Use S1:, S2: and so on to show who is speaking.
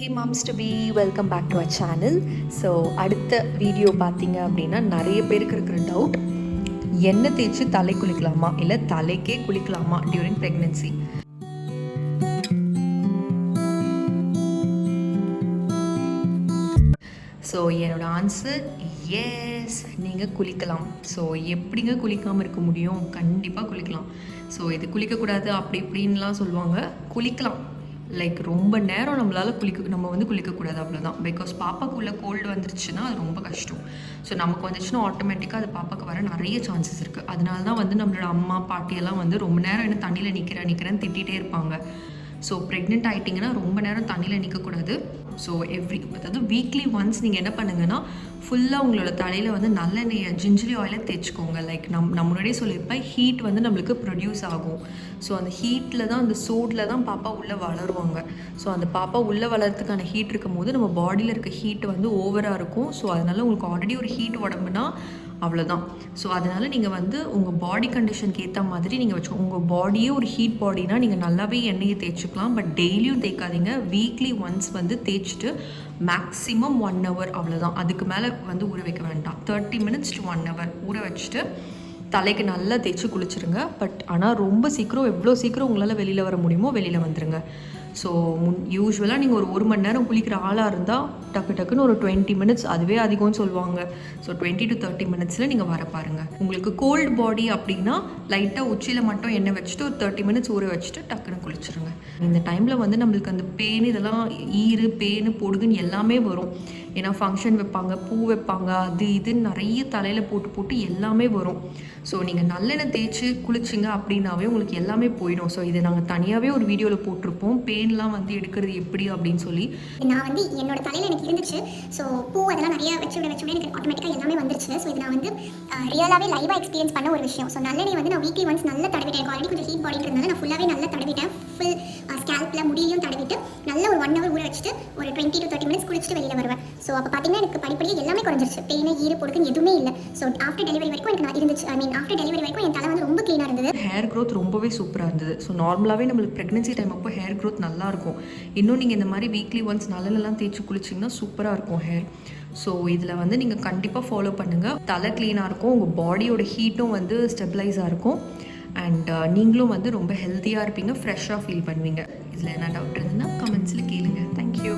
S1: Hey moms to be, welcome back to our channel. So அடுத்த video பார்த்தீங்க அப்படின்னா நிறைய பேருக்கு இருக்கிற டவுட், எண்ணெய் தேய்ச்சி தலை குளிக்கலாமா இல்லை தலைக்கே குளிக்கலாமா டியூரிங் ப்ரெக்னென்சி. ஸோ என்னோட ஆன்சர் எஸ், நீங்கள் குளிக்கலாம். ஸோ எப்படிங்க குளிக்காமல் இருக்க முடியும்? கண்டிப்பாக குளிக்கலாம். ஸோ இது குளிக்கக்கூடாது அப்படி இப்படின்லாம் சொல்லுவாங்க. குளிக்கலாம். லைக் ரொம்ப நேரம் நம்ம குளிக்கக்கூடாது, அவ்வளோதான். பிகாஸ் பாப்பாக்குள்ளே கோல்டு வந்துருச்சுன்னா அது ரொம்ப கஷ்டம். ஸோ நமக்கு வந்துச்சுன்னா ஆட்டோமேட்டிக்காக அது பாப்பாவுக்கு வர நிறைய சான்சஸ் இருக்குது. அதனால தான் நம்மளோட அம்மா பாட்டியெல்லாம் ரொம்ப நேரம் என்ன தண்ணியில் நிற்கிறேன்னு திட்டிகிட்டே இருப்பாங்க. ஸோ ப்ரெக்னென்ட் ஆகிட்டிங்கன்னா ரொம்ப நேரம் தண்ணியில் நிற்கக்கூடாது. ஸோ அதாவது வீக்லி ஒன்ஸ் நீங்கள் என்ன பண்ணுங்கன்னா, ஃபுல்லாக உங்களோட தலையில் நல்லெண்ணெயை ஜிஞ்சரி ஆயிலை தேய்ச்சிக்கோங்க. லைக் நான் முன்னாடியே சொல்லியிருப்பேன், ஹீட் நம்மளுக்கு ப்ரொடியூஸ் ஆகும். ஸோ அந்த ஹீட்டில் தான், அந்த சூடில் தான் பாப்பா உள்ளே வளருவாங்க. ஸோ அந்த பாப்பா உள்ளே வளர்கிறதுக்கான ஹீட் இருக்கும் போது நம்ம பாடியில் இருக்க ஹீட் ஓவராக இருக்கும். ஸோ அதனால் உங்களுக்கு ஆல்ரெடி ஒரு ஹீட் உடம்புனா அவ்வளோதான். ஸோ அதனால் நீங்கள் உங்கள் பாடி கண்டிஷனுக்கு ஏற்ற மாதிரி நீங்கள் உங்கள் பாடியே ஒரு ஹீட் பாடினா நீங்கள் நல்லாவே எண்ணெயை தேய்ச்சிக்கலாம். பட் டெய்லியும் தேய்க்காதீங்க. வீக்லி ஒன்ஸ் தேய்ச்சிட்டு மேக்ஸிமம் 1 hour, அவ்வளோதான். அதுக்கு மேலே ஊற வைக்க வேண்டாம். 30 minutes to 1 hour ஊற வச்சுட்டு தலைக்கு நல்லா தேய்ச்சி குளிச்சுருங்க. பட் ஆனால் ரொம்ப சீக்கிரம், எவ்வளோ சீக்கிரம் உங்களால் வெளியில் வர முடியுமோ வெளியில் வந்துடுங்க. ஸோ யூஸ்வலாக நீங்கள் ஒரு 1 மணி நேரம் குளிக்கிற ஆளாக இருந்தால் டக்குன்னு ஒரு 20 minutes, அதுவே அதிகம்னு சொல்லுவாங்க. ஸோ 20 to 30 minutesல நீங்கள் வர பாருங்கள். உங்களுக்கு கோல்டு பாடி அப்படின்னா லைட்டாக உச்சியில் மட்டும் எண்ணெய் வச்சுட்டு ஒரு 30 minutes ஊற வச்சுட்டு டக்குன்னு குளிச்சுருங்க. இந்த டைமில் நம்மளுக்கு அந்த பேன், இதெல்லாம் பேனு பொடுகுன்னு எல்லாமே வரும். ஏன்னா ஃபங்க்ஷன் வைப்பாங்க, பூ வைப்பாங்க, அது இதுன்னு நிறைய தலையில் போட்டு எல்லாமே வரும். ஸோ நீங்கள் நல்லெண்ணெய் தேய்ச்சி குளிச்சிங்க அப்படின்னாவே உங்களுக்கு எல்லாமே போயிடும். ஸோ இது நாங்கள் தனியாகவே ஒரு வீடியோவில் போட்டிருப்போம், பெயின்லாம் எடுக்கிறது எப்படி அப்படின்னு சொல்லி.
S2: நான் என்னோட தலையில் எனக்கு இருந்துச்சு. ஸோ பூ அதெல்லாம் நிறைய வச்சு விட எனக்கு ஆட்டோமேட்டிக்காக எல்லாமே வந்துருச்சு. ஸோ இது நான் ரியலாகவே லைவாக எக்ஸ்பீரியன்ஸ் பண்ண ஒரு விஷயம். ஸோ நல்லெண்ணெய் நான் வீக்லி ஒன்ஸ் நல்லா தடவிட்டேன். எனக்கு ஆல்ரெடி கொஞ்சம் ஹீட் பாடி இருந்தது, நான் ஃபுல்லாகவே நல்லா தடவிட்டேன். ஃபுல் ஸ்கேல்பில் முடியையும் தடவிட்டு நல்லா ஒரு 1 hour ஊற வச்சுட்டு ஒரு 20 to 30 minutes குளிச்சுட்டு வெளியில் வருவேன். ஸோ அப்போ பார்த்தீங்கன்னா எனக்கு படிப்படியாக எல்லாமே குறைஞ்சிருச்சு. பெயின், பொடுக்குன்னு எதுவுமே இல்லை. ஸோ ஆஃப்டர் டெலிவரி வரைக்கும் எனக்கு நான் இருந்துச்சு. ஆஃப்டர் டெலிவரி வரைக்கும் என் தலை ரொம்ப க்ளீனாக இருந்தது.
S1: ஹேர் க்ரோத் ரொம்பவே சூப்பராக இருந்தது. ஸோ நார்மலாகவே நம்மளுக்கு ப்ரெக்னென்சி டைம் அப்போ ஹேர் க்ரோத் நல்லாயிருக்கும். இன்னும் நீங்கள் இந்த மாதிரி வீக்லி ஒன்ஸ் நல்லெண்ணெய்லாம் தேய்ச்சி குளிச்சிங்கன்னா சூப்பராக இருக்கும் ஹேர். ஸோ இதில் நீங்கள் கண்டிப்பாக ஃபாலோ பண்ணுங்கள். தலை க்ளீனாக இருக்கும், உங்கள் பாடியோட ஹீட்டும் ஸ்டெபிளைஸாக இருக்கும். அண்ட் நீங்களும் ரொம்ப ஹெல்த்தியாக இருப்பீங்க, ஃப்ரெஷ்ஷாக ஃபீல் பண்ணுவீங்க. இதில் என்ன டவுட் இருந்ததுன்னா கமெண்ட்ஸில் கேளுங்க. தேங்க்யூ.